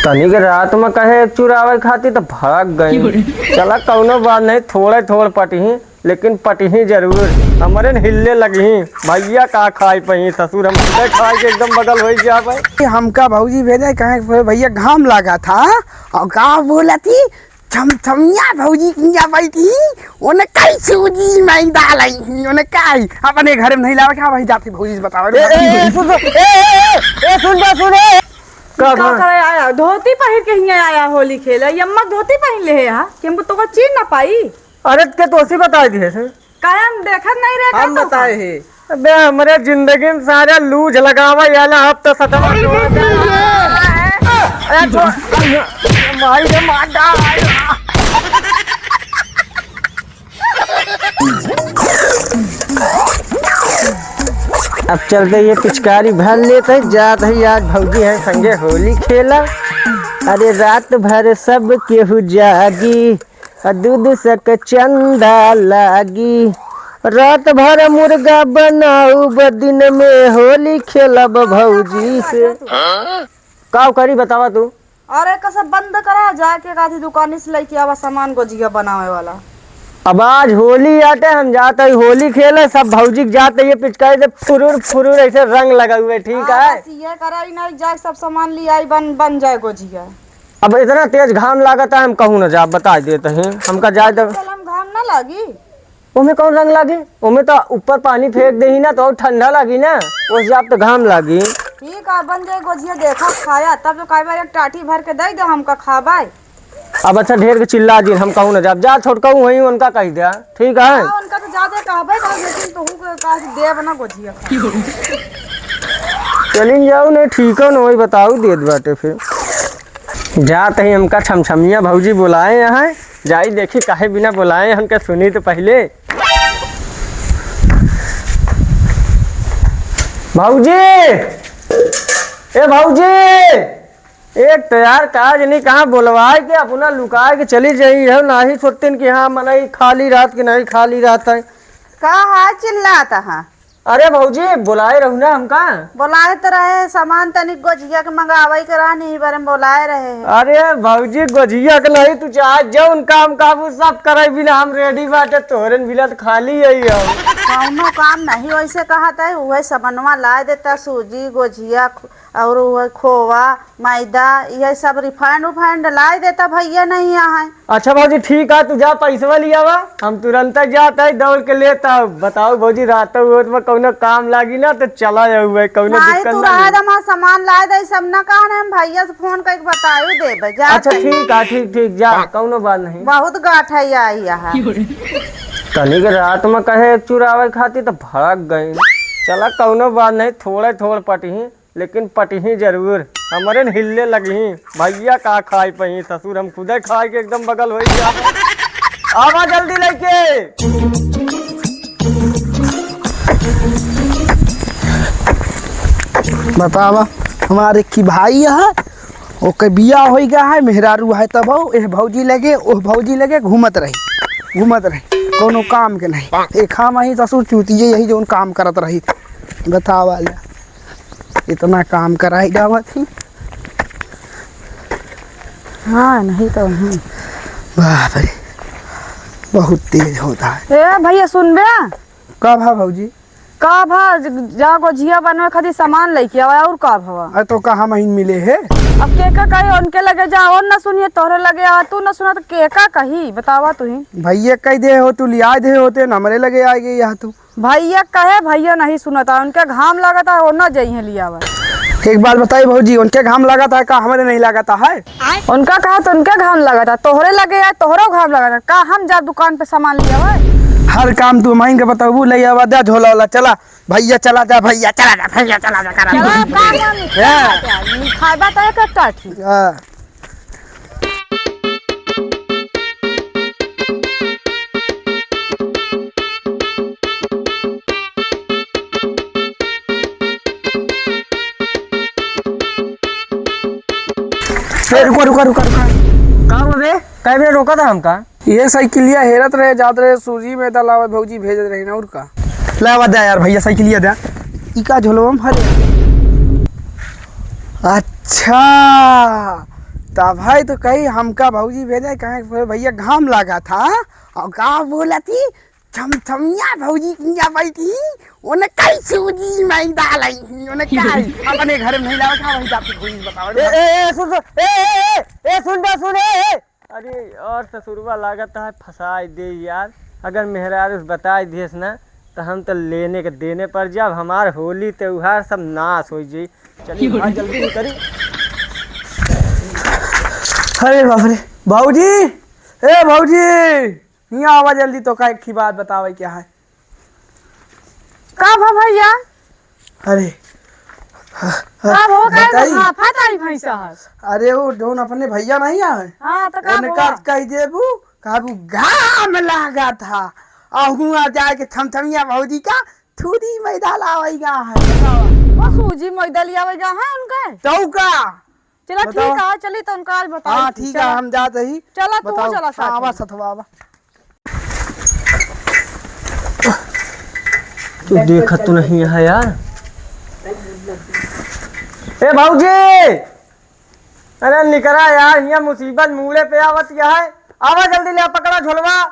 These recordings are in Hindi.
तनी के रात में कहे एक चुरावे खाती तो भाग गई। चला कौनो बात नहीं, थोड़े थोड़ पटी लेकिन पटी जरूर। हमारे न हिलने लगी भैया का खाई पही ससुर हम खाई के एकदम बगल हो जा पाए। हमका भौजी भेजे कहे भैया घाम लगा था और का बोला थी छमछमिया भौजी किया बैठी ओने कई सूजी में डाली ओने कई अपने घर में नहीं लावे क्या भाई जाती भौजी बताओ। का करे आया धोती पहन के ही आया होली खेला यम्मा धोती पहन ले है कि हमको तो का चीज ना पाई। अरे के तोसी बताई दिए से कायम देखत नहीं रहे हम बताए है अबे हमारे जिंदगी में सारा लूज लगावा याला अब तो सतवा माई रे माडा। अब चलते ये पिचकारी भर लेते जात है आज भौजी है संगे होली खेला। अरे रात भर सब केहू जागी दूध सक चंदा लागी। रात भर मुर्गा बनाऊ दिन में होली खेलब भौजी से। का करी बतावा तू। अरे कसा बंद करा जाके काथी दुकान से लेके आवा सामान गोजिया बनावे वाला। अब आज होली आते हम जाते होली खेले सब भौजी जाते ये पिचकारी से फुरुर फुरुर ऐसे रंग लगा हुए ठीक है। बस ये कराई नहीं जाए सब सामान ले आई बन जाए गोजिया। अब इतना तेज घाम लागता है हम कहूँ ना जा बता देते हैं हमका जाए तो हम घाम ना लगी ओमे कौन रंग लागी ओमे तो ऊपर पानी फेंक दे ना तो ठंडा लगी ना उस जाप तो घाम लागी। ठीक है बन जाए गोजिया देखा खाया तब तो कई एक टाटी भर के दे दो हमका खाबाई। अब अच्छा ढेर के चिल्ला दी हम कहूँ ना जब जा छोटका वही उनका कह दिया ठीक है। उनका तो ज्यादा कहबे लेकिन तू का देव ना गोजिया चलिए जाओ नहीं ठीक है ना वही बताओ दे बाटे फिर जाते ही हमका छमछमिया भौजी बुलाए यहाँ जाई देखी काहे बिना बुलाए हमके सुनी तो पहले। भौजी ए भौजी एक तैयार काज नहीं कहाँ बुलवाए के अपना लुकाए के चली जाई है ना ही सोचते कि हाँ मनाई खाली रात की नहीं खाली रात है कहा चिल्लाता है। अरे भौजी बुलाए रहू ना हमका बुलाए तो रहे सामान तनिक गोजिया के मंगावाई करा नहीं बारे में बुलाए रहे। अरे भौजी गोजिया के नहीं तू चाह जौन काम काबू सब करे बिना हम रेडी बाटे तोहरे बिना खाली यही कौनो काम नहीं वैसे कहा था वही सबनवा ला देता सूजी गोजिया और वह खोवा मैदा यह सब रिफाइंड उफाइंड ला देता भैया नहीं यहाँ। अच्छा भौजी ठीक है तू जा पैसा लिया वा हम तुरंत जाता है दौड़ के लेता बताओ भौजी रात में कौनो काम लागी ना तो चला जाऊ कौनो दिक्कत नहीं सामान ला दे सब ना कहा हम भैया से फोन करके बताओ दे। अच्छा ठीक है ठीक जा कौनो बात नहीं बहुत गाठ है यहाँ तनी के रात में कहे एक चुरावे खाती तो भाग गई। चला कौनो बात नहीं थोड़े थोड़ पटी लेकिन पटी जरूर। हमारे न हिलने लगी भैया का खाई पही ससुर हम खुदे खाई के एकदम बगल हो गया। आवा जल्दी लेके बतावा हमारे की भाई है ओके बिया हो गया है मेहरारू है तब भौजी लगे घूमत रही कोनो काम के नहीं एक हम ही ससुर चूतिए यही जो काम करत रही बतावा इतना काम कराई जावत थी। हाँ नहीं तो बाप रे बहुत तेज होता है। ए भैया सुन बे कब है भौजी का भा जा गोजिया बनवे खातिर सामान लेके आवा और का भवा तो कहाँ महीन मिले है। अब केका कही उनके लगे जा और ना सुनिए तोहरे लगे आ तू ना सुना तो केका कही बतावा तू ही भैया कह दे हो तू लिया दे होते नमरे लगे आ गई यहाँ तू भैया कहे भैया नहीं सुनता उनके घाम लगाता और ना जाइए लिया। एक बात बताई भौजी उनके घाम लगा था का हमारे नहीं लगा था है उनका कहा तो उनके घाम लगा था तोहरे लगे या तोहरो घाम लगा था का हम जब दुकान पे सामान लिया हुआ हर काम तू मांग के बताऊ ले आवा दे झोला वाला चला भैया चला जा भैया चला जा भैया चला जा खाइबा तो एक काठी रुका काम बे कई मिनट रोका था हमका ये साइकिलिया हेरत रहे जात रहे सूजी में दलावा भौजी भेज रहे ना और का लावा दे यार भैया साइकिलिया दे ई का झोलवा में भरे। अच्छा तब भाई तो कही हमका भौजी भेजे कहे भैया घाम लगा था और का बोला थी थमिया भौजी किया बैठी उन्हें कई सूजी मैं डालाई उन्हें क्या अपने घर में नहीं लावा का वही जाके भौजी बताओ सुन अरे और ससुरवा लागत है फंसाई दे यार। अगर मेहरारू बता दिएस ना तो हम तो लेने के देने पर जब हमार होली त्योहार सब नाश हो जाई। चलिए भाई जल्दी निकली। अरे बाप रे भौजी ए भौजी यहाँ आवा जल्दी तो का एक बात बतावे क्या है। का भा भैया अरे का हो गए बताई। हां फटाई भैंसा अरे वो जोन अपने भैया नहीं आए हां तो का उनका कह देबू काबू घाम लगा था हुआ जाके थमथमिया भौजी का थूरी मैदान आवेगा है वो सूजी मैदा लिया हुआ जा है उनका तो का चलो बताओ। ठीक है चली तो उनका आज बताओ। हाँ ठीक है हम जाते ही चला तू बताओ। चला साथ आवा में। सथवा आवा तू देखा तो नहीं है यार। ए भाऊजी अरे निकला यार यहाँ मुसीबत मूले पे आवत क्या है। आवा जल्दी ले पकड़ा झोलवा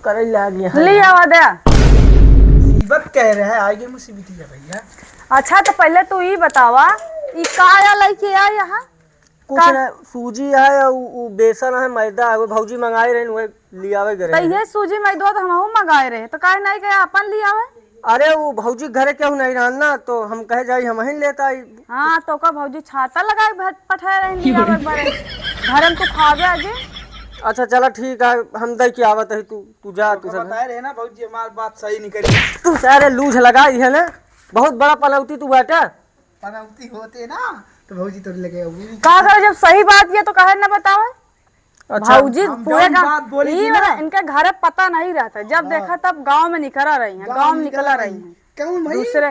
करे लाग यहाँ। ले आवा दे। मुसीबत कह रहे हैं आगे मुसीबत है भैया। अच्छा तो पहले तू ही बतावा ई का आया लेके आ यहाँ कुछ ना सूजी है उ बेसन है मैदा है वो भौजी मंगाई रहे वो लियावे तो गए। ये सूजी मैदा तो हमहू मंगाए रहे तो काहे नहीं गए अपन लिया आवे। अरे वो भौजी घरे क्यों नहीं रहना तो हम कहे जाई हम ही लेता आई। हाँ तो का भौजी छाता लगाए पठाए रहे लिया आवे बड़े घर में तू खावे आज। अच्छा चला ठीक है हम दे के आवत है तू जा तू सब बताए रहे ना भौजी हमारी बात सही नहीं करी तू सारे लूझ लगाई है ना बहुत बड़ा पनौती तू बाटा। पनौती होते ना तो भौजी तो लगे का करे जब सही बात ये तो काहे ना बतावे। अच्छा भौजी हम पूरे जौन बात बोली थी ना। इनके घर पता नहीं रहता जब देखा तब गांव में निकला रही है गांव में निकला रही है कौन भाई दूसरे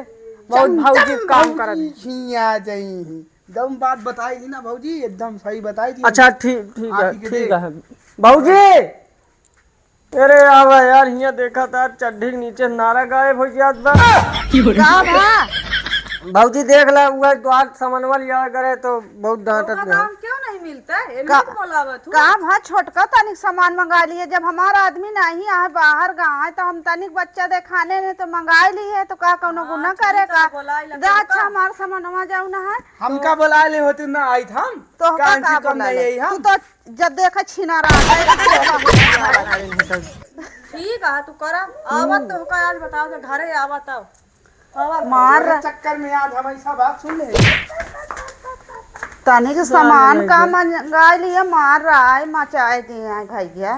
बहुत भौजी काम कर आ जाई दम बात बताई थी ना भौजी एकदम सही बताई थी। अच्छा ठीक है आगे के ठीक देख। है भौजी। अरे आवा यार यहाँ देखा था चड्ढी के नीचे नारा गायब हो गया बा। का भा भौजी देख ला हुआ तो आज सामानवा लिया करे तो बहुत डांटत है। क्यों नहीं मिलता है का भा छोटका तनिक सामान मंगा लिए जब हमारा आदमी नहीं आए बाहर गाँव है तो हम तनिक बच्चा देखाने ने तो मंगा लिए तो का कौनो गुना करे का दे अच्छा हमारा सामान जाऊ ना है हमका बुला ले होते ना आई था हम तो कान का से कम बोला नहीं आई तू हम तो जब देखा छिना रहा ठीक है तू करा आवत तो का आज बताओ तो घरे आवत आओ मार चक्कर में आज हम ऐसा बात सुन ले तनिक सामान का मंगा लिए मार रहा है मचाए दिए हैं भैया।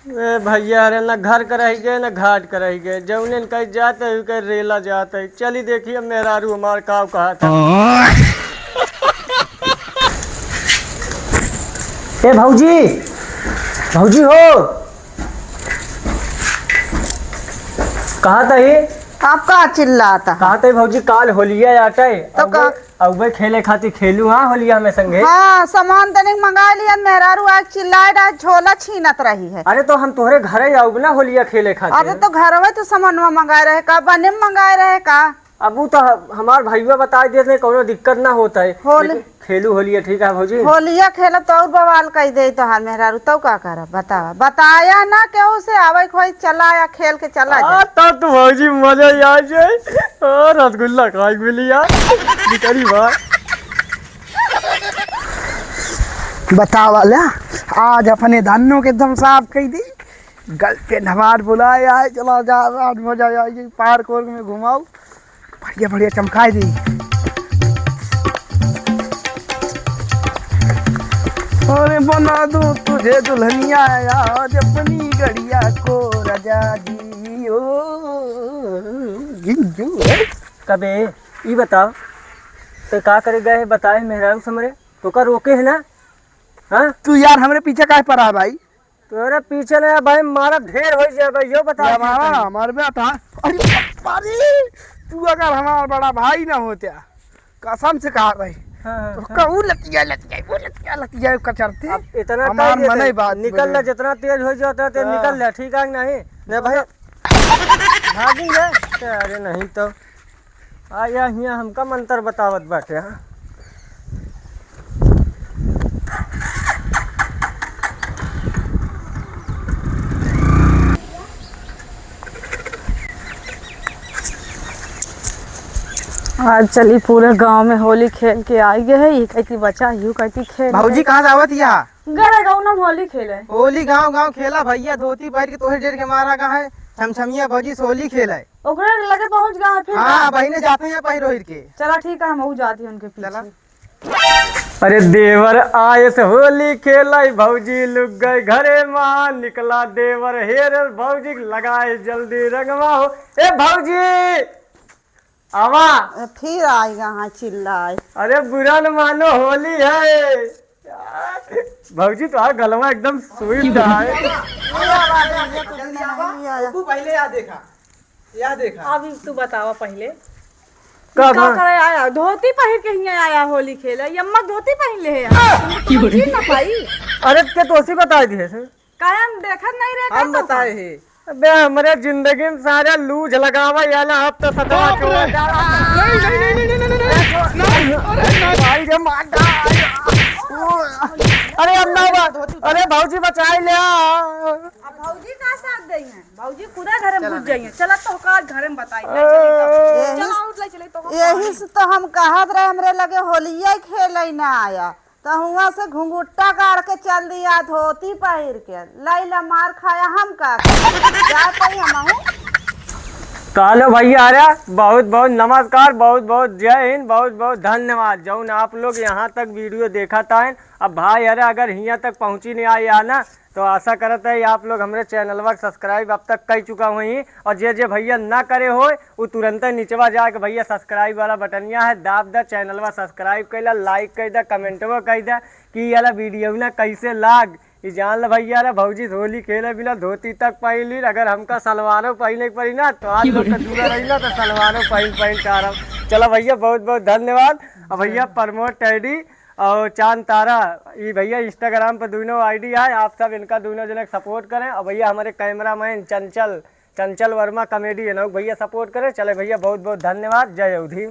ए भैया अरे ना घर कराई गए ना घाट कराई गए जौने कहीं जाते हुए कहीं रेला जाते है। चली देखिए मेहरारू हमार काव कहा था। ए भौजी भौजी हो कहा था ये आपका चिल्लाता कहा था भौजी काल होलिया आटा है तो का अब खेले खातिर खेलू हाँ होलिया में संगे। हाँ सामान तनिक मंगा लिया मेहरारू आज चिल्लाए रहा झोला छीनत रही है। अरे तो हम तोहरे घरे आऊ ना होलिया खेले खातिर। अरे तो घर में तो सामानवा मंगाए रहे का बने में मंगाए रहे का अब वो तो हमार भैया बता दिए कोनो दिक्कत ना होता है होली खेलू होलिया ठीक है भौजी। होलिया खेला तो और बवाल कह दे तो हाल मेहरारू तो का कर बतावा बताया ना केहू से आवे कोई चला या खेल के चला जा तब तो भौजी मजा ही आ जाए और रसगुल्ला खाई मिली यार निकली बात। बतावा ला आज अपने धानों के एकदम साफ कही दी गर्लफ्रेंड हमार बुलाया है चला जा आज मजा आएगी पार्क वार्क में घुमाओ बढ़िया बढ़िया चमकाए दी। अरे बना दूं तुझे दुल्हनिया आज अपनी गड़िया को रजा जी ओ गिंजू कबे ये बताओ तो का करे गए बताए मेहरारू समरे तो का रोके है ना। हाँ तू यार हमरे पीछे काहे पड़ा भाई तोरे पीछे ना भाई मारा ढेर हो जाए भाई यो बता हमारा हमारे में था अरे अरे तू अगर हमारा बड़ा भाई ना होता कसम से कहा भाई हाँ, तो कहू लतिया कचरते अब इतना हमार तेज मन ही बात निकल ले जितना तेज हो जाए उतना तेज निकल ले ठीक है नहीं नहीं भाई भागेंगे अरे नहीं तो आया हिया हमका मंत्र बतावत बाटे। हाँ आज चली पूरे गांव में होली खेल के आई गए है। ये कहती बचा यू कहती खेल भौजी कहाँ जावत यहाँ? गए गाँव में होली खेले। होली गांव गांव खेला भैया, धोती पहन के तोहे डेर के मारा कहाँ है छमछमिया भौजी से होली खेला है। ओकरे लगे पहुंच गए फिर। हाँ बहने जाते हैं पहिर ओहिर के। चला ठीक है, हम जाती हूँ उनके पीछे। अरे देवर आए से होली खेलाई, भौजी लुक गए घरे माँ, निकला देवर हेर भौजी लगाए जल्दी रंगवा हो। ए भौजी आवा। फिर आएगा हाँ चिल्लाए। अरे बुरा न मानो होली है। भौजी तो गलवा एकदम स्वीट है। तू पहले या देखा अभी तू बतावा पहले का करे आया? धोती पहन के ही आया होली खेले। यम्मा धोती पहन ले है ना पाई। अरे के तोसी बता दिए कायम देखत नहीं रहे। हम बताए है। अबे हमारे जिंदगी में सारा लूज लगावा याला अब तो सतवा चोर डाला। भाई रे माता। अरे अम्मा अरे भौजी बचाई ले। अब भौजी का साथ दई है? भौजी खुदा घर में घुस जाइए। चला तो का घर में बताई। चले तो यही से तो हम कहत रहे हमरे लगे होलिया खेले ना आया, तो हुआ से घुंघुट्टा गाड़ के चल दिया धोती पहिर के। लैला मार खाया हम का जाते हम। चलो भैया अरे बहुत बहुत नमस्कार, बहुत बहुत जय हिंद, बहुत बहुत धन्यवाद जौन आप लोग यहाँ तक वीडियो देखा था। अब भाई अरे अगर यहाँ तक पहुँची नहीं आई है ना, तो आशा करता है आप लोग हमारे चैनलवा सब्सक्राइब अब तक कर चुका हुई। और जे भैया ना करे हो वो तुरंत नीचवा जाके भैया सब्सक्राइब वाला बटनिया है दाब द, चैनलवा सब्सक्राइब कर ला, लाइक कर द, कमेंटवा कर द कि याला वीडियो ना कैसे लाग ये जान ल भैया। रे भौजी होली खेले बिना धोती तक पहली, अगर हमका सलवारों पहने पड़ी ना तो आज लोग दूरा रही ना तो सलवारों पहन चाह। चलो भैया बहुत बहुत धन्यवाद। और भैया प्रमोद टैडी और चांद तारा ये भैया इंस्टाग्राम पर दोनों आईडी है, आप सब इनका दोनों जने सपोर्ट करें। और भैया हमारे कैमरामैन चंचल वर्मा कॉमेडी है ना भैया सपोर्ट करें। चले भैया बहुत बहुत धन्यवाद। जय उधीम।